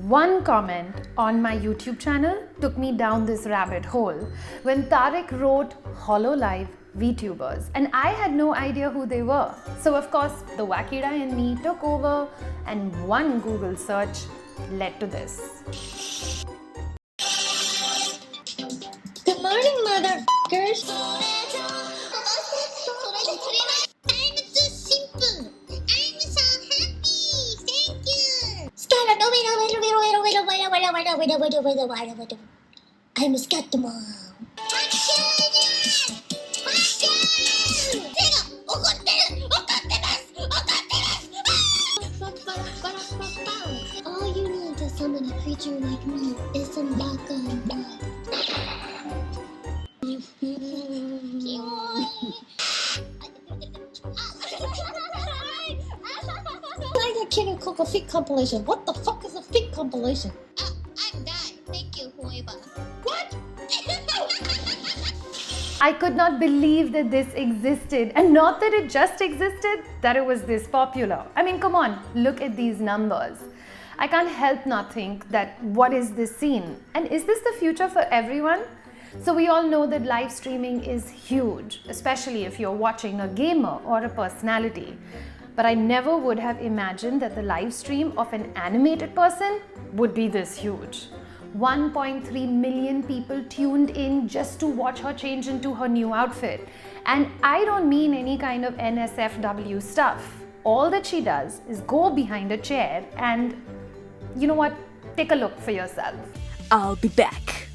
One comment on my YouTube channel took me down this rabbit hole when Tariq wrote hololive Vtubers, and I had no idea who they were. So of course the wackida in me took over, and one Google search led to this. Good morning, motherfuckers. I'm so simple. I'm so happy. Thank you. I'm a scat mom. All you need to summon a creature like me is some baka blood. Like a Kid and Coco Feet compilation. What the fuck is a feet compilation? I'm done. Thank you, whoever. What? I could not believe that this existed, and not that it just existed, that it was this popular. I mean, come on, look at these numbers. I can't help not think that what is this scene? And is this the future for everyone? So we all know that live streaming is huge, especially if you're watching a gamer or a personality. But I never would have imagined that the live stream of an animated person would be this huge. 1.3 million people tuned in just to watch her change into her new outfit. And I don't mean any kind of NSFW stuff. All that she does is go behind a chair and, you know what, take a look for yourself. I'll be back.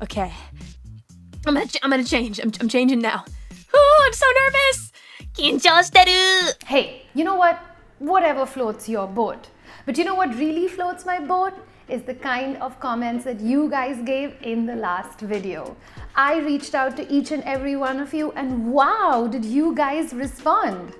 Okay, I'm gonna change. I'm changing now. Oh, I'm so nervous. 緊張してる. Hey, you know what? Whatever floats your boat. But you know what really floats my boat? Is the kind of comments that you guys gave in the last video. I reached out to each and every one of you, and wow, did you guys respond?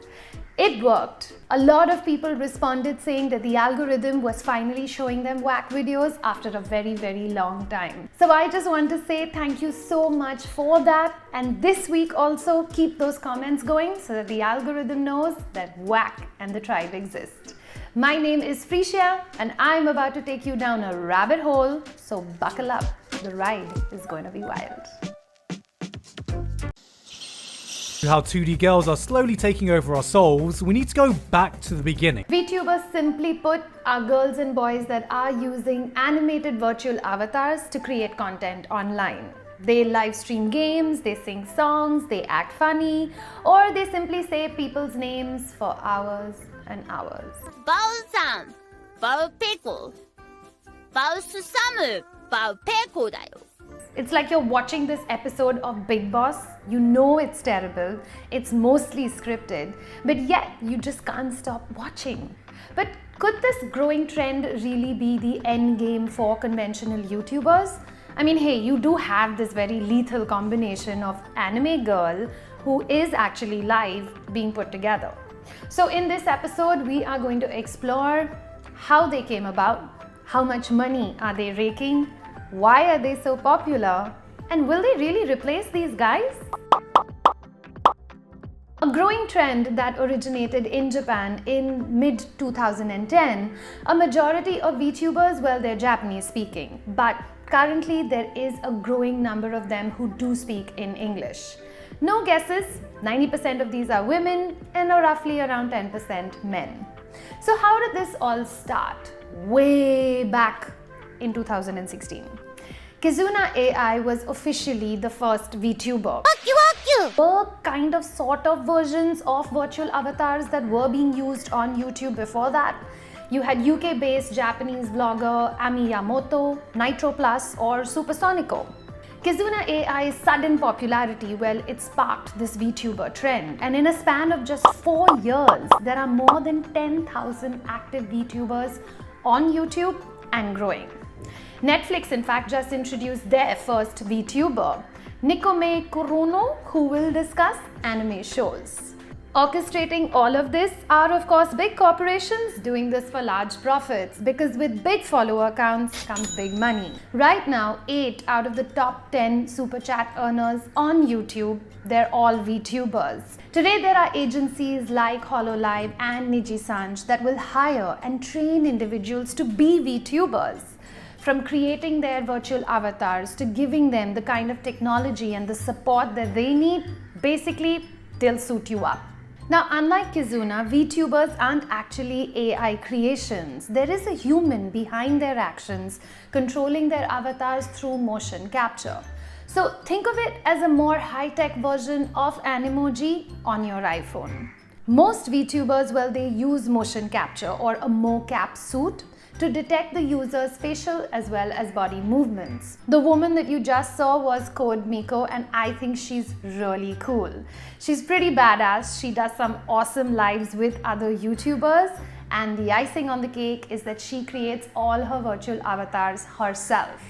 It worked. A lot of people responded saying that the algorithm was finally showing them whack videos after a very, very long time. So I just want to say thank you so much for that. And this week also, keep those comments going so that the algorithm knows that whack and the tribe exist. My name is Freesia, and I'm about to take you down a rabbit hole, so buckle up. The ride is going to be wild. How 2D girls are slowly taking over our souls, we need to go back to the beginning. VTubers, simply put, are girls and boys that are using animated virtual avatars to create content online. They live stream games, they sing songs, they act funny, or they simply say people's names for hours and hours. バウさん、バウペコ、バウスサム、バウペコだよ。 It's like you're watching this episode of Big Boss. You know it's terrible, it's mostly scripted, but yet you just can't stop watching. But could this growing trend really be the end game for conventional YouTubers? I mean, hey, you do have this very lethal combination of anime girl who is actually live being put together. So in this episode, we are going to explore how they came about, how much money are they raking, why are they so popular, and will they really replace these guys? A growing trend that originated in Japan in mid-2010, a majority of VTubers, well, they're Japanese speaking, but currently there is a growing number of them who do speak in English. No guesses, 90% of these are women and are roughly around 10% men. So how did this all start? Way back in 2016. Kizuna AI was officially the first VTuber. Were kind of sort of versions of virtual avatars that were being used on YouTube before that. You had UK-based Japanese vlogger Ami Yamoto, Nitro Plus, or Supersonico. Kizuna AI's sudden popularity, well, it sparked this VTuber trend, and in a span of just 4 years, there are more than 10,000 active VTubers on YouTube and growing. Netflix, in fact, just introduced their first VTuber, Nikome Kuruno, who will discuss anime shows. Orchestrating all of this are of course big corporations doing this for large profits, because with big follower counts comes big money. Right now, 8 out of the top 10 super chat earners on YouTube, they're all Vtubers. Today there are agencies like Hololive and Nijisanj that will hire and train individuals to be Vtubers. From creating their virtual avatars to giving them the kind of technology and the support that they need, basically they'll suit you up. Now, unlike Kizuna, Vtubers aren't actually AI creations. There is a human behind their actions, controlling their avatars through motion capture. So think of it as a more high-tech version of Animoji on your iPhone. Most Vtubers, well, they use motion capture or a mocap suit to detect the user's facial as well as body movements. The woman that you just saw was Code Miko, and I think she's really cool. She's pretty badass. She does some awesome lives with other YouTubers, and the icing on the cake is that she creates all her virtual avatars herself.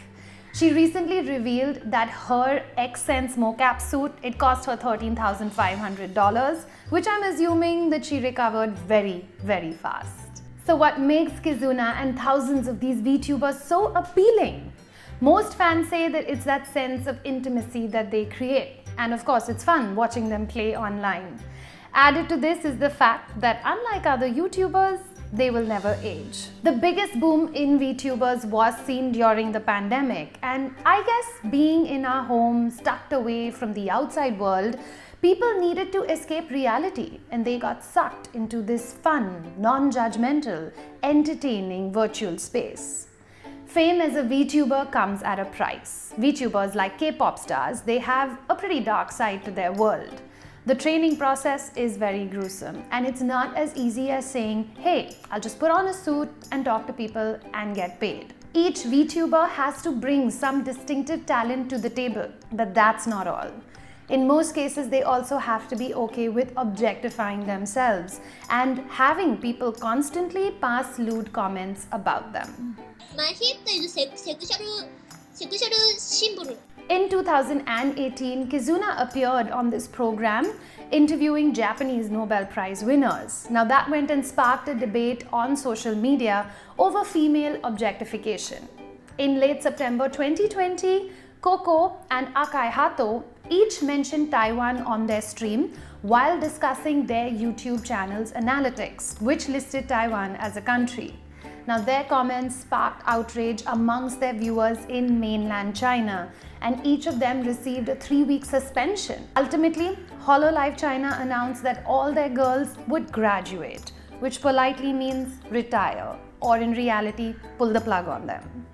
She recently revealed that her X-Sense mocap suit, it cost her $13,500, which I'm assuming that she recovered very, very fast. So what makes Kizuna and thousands of these Vtubers so appealing? Most fans say that it's that sense of intimacy that they create. And of course, it's fun watching them play online. Added to this is the fact that unlike other YouTubers, they will never age. The biggest boom in Vtubers was seen during the pandemic. And I guess being in our homes, tucked away from the outside world, people needed to escape reality, and they got sucked into this fun, non-judgmental, entertaining virtual space. Fame as a Vtuber comes at a price. Vtubers like K-pop stars, they have a pretty dark side to their world. The training process is very gruesome, and it's not as easy as saying, hey, I'll just put on a suit and talk to people and get paid. Each Vtuber has to bring some distinctive talent to the table, but that's not all. In most cases, they also have to be okay with objectifying themselves and having people constantly pass lewd comments about them. 섹슈얼 심부름. In 2018, Kizuna appeared on this program interviewing Japanese Nobel Prize winners. Now that went and sparked a debate on social media over female objectification. In late September 2020, Coco and Akai Hato each mentioned Taiwan on their stream while discussing their YouTube channel's analytics, which listed Taiwan as a country. Now their comments sparked outrage amongst their viewers in mainland China, and each of them received a 3-week suspension. Ultimately, hololive China announced that all their girls would graduate, which politely means retire, or in reality, pull the plug on them.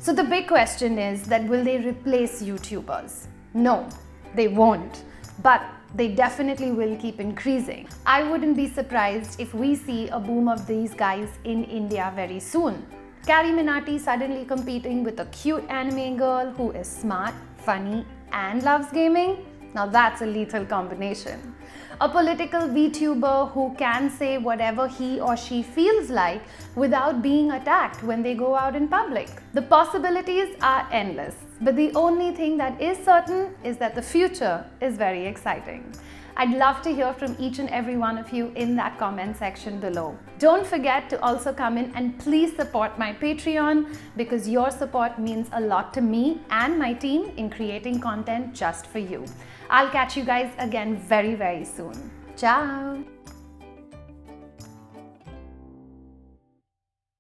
So the big question is that will they replace YouTubers? No, they won't, but they definitely will keep increasing. I wouldn't be surprised if we see a boom of these guys in India very soon. Carrie Minati suddenly competing with a cute anime girl who is smart, funny, and loves gaming? Now that's a lethal combination. A political VTuber who can say whatever he or she feels like without being attacked when they go out in public. The possibilities are endless, but the only thing that is certain is that the future is very exciting. I'd love to hear from each and every one of you in that comment section below. Don't forget to also come in and please support my Patreon, because your support means a lot to me and my team in creating content just for you. I'll catch you guys again very, very soon. Ciao!